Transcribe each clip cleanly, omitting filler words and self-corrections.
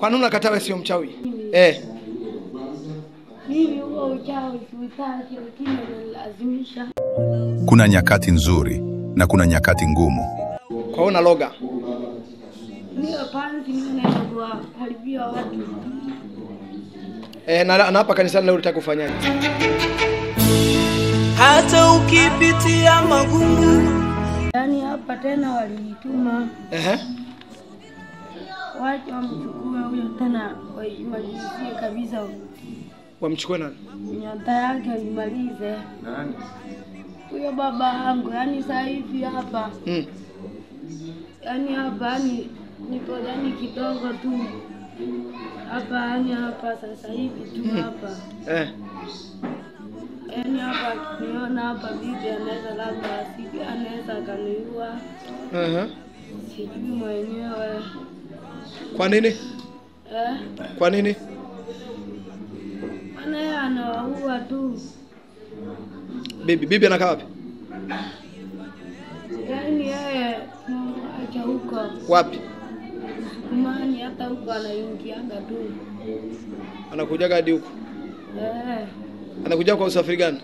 Kwa nini unakataa wewe sio mchawi? Mimi huo uchawi siutaki, lakini nalazimisha. Kuna nyakati nzuri na kuna nyakati ngumu. Kwa una loga? Ndio panzi mimi naenda kuharibia watu. Na hapa kanisani leo unataka kufanyaje? Hata ukipitia magumu. Yaani hapa tena walinituma. Waje wamchukue huyo tena waimalizie kabisa. Wamchukue nani? Nyota yake imalize. Nani? Huyo baba yangu, yani sasa hivi hapa. Yaani hapa nipo yani kidogo tu. Hapa yani hapa sasa hivi tu hapa. Yaani hapa niona hapa bibi anaweza labda asije anaweza kaniua. Sijui mwenyewe. Kwa nini? Kwa nini? Ana anaua tu. Bibi anakaa wapi? Yaani yeye acha huko. Wapi? Kumani hata huko anaingiaga tu. Anakujaga hadi huko? Anakuja kwa usafiri gani?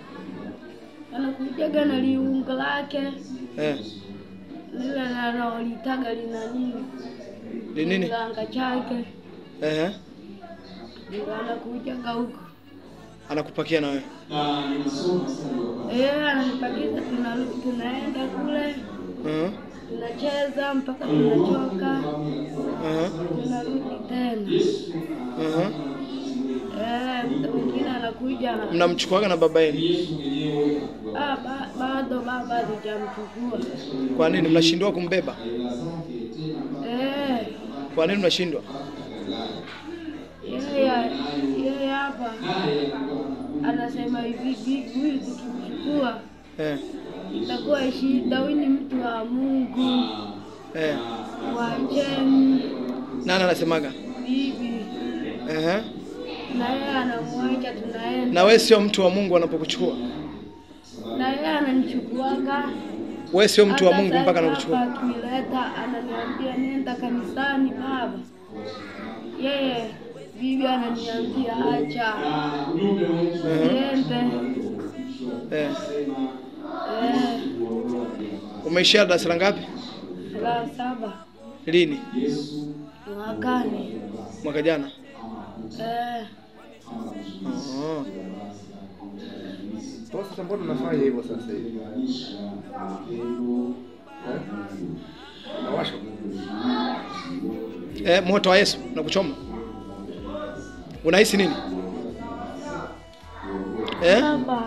Anakujaga na liunga lake. Lile analolitaga lina nini? Ni nini? Langa chake. Ndio anakujaga huko. Anakupakia na wewe? Ananipakiza, tunaenda kule. Tunacheza mpaka tunachoka. Tunarudi tena. Mwingine anakuja na mnamchukuaga na baba yenu? Bado baba hajamchukua. Kwa nini mnashindwa kumbeba? Kwa nini mnashindwa? Yeye hapa anasema hivi huyu tukimchukua itakuwa shida, huyu ni mtu wa Mungu. Wacheni. Nani anasemaga? Bibi. Na yeye anamwacha tunaenda. Na wewe sio mtu wa Mungu anapokuchukua? Na yeye ananichukuaga. Wewe sio mtu wa Mungu mpaka anakuchukua? Akileta ananiambia nenda kanisani baba. Yeye bibi ananiambia acha. Niende. Umeishia darasa ngapi? La 7. Lini? Mwakani. Mwaka jana? Sasa mbona unafanya hivyo sasa hivi? Nawasha. Moto wa Yesu nakuchoma. Unahisi nini? Hapa.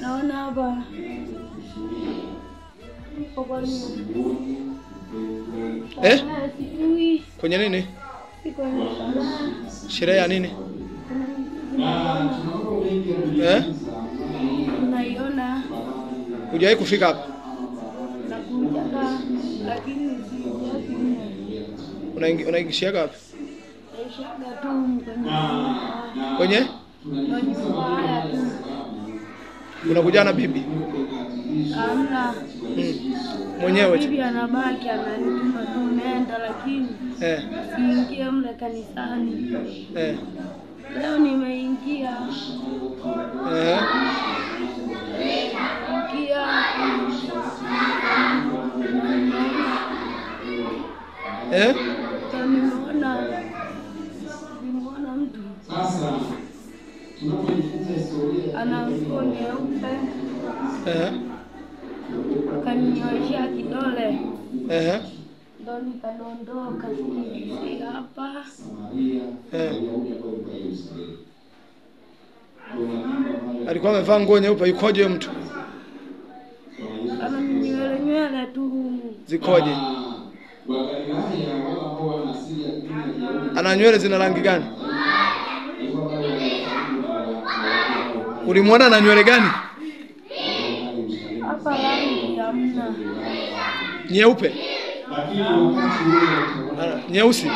Naona hapa. Kwenye nini? Kwenye sherehe ya nini? Unaiona? Hujawahi kufika hapa? Nakuja lakini unaingishiaga wapi? Naishaga tu kwenye? Haya tu. Unakuja na bibi? Hamna. Mwenyewe? Bibi anabaki ananituma tu nenda, lakini siingie mle kanisani. Leo nimeingia. Nimeona mtu. Sasa tunapojifunza historia ana nguo nyeupe. Akanyoshia kidole. Ndo nikadondoka hapa. Alikuwa amevaa nguo nyeupe, yukoje mtu? Ana nywele tu. Zikoje? Ana nywele zina rangi gani? Ulimwona na nywele gani? Hapa rangi hamna. Nyeupe? Nyeusi? Nyeusi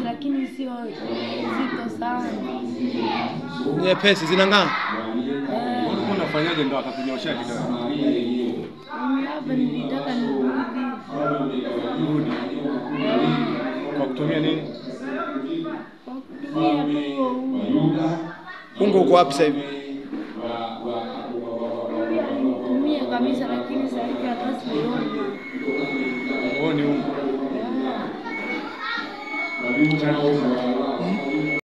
lakini sio zito sana. Nyepesi zinang'aa. Unafanyaje ndo akakunyoshia kidogo? Mimi hapa nilitaka nirudi. kutumia nini? Kutumia tu Ungo uko wapi sasa hivi? kutumia kabisa, lakini sasa hivi hata sioni. Ni ungo.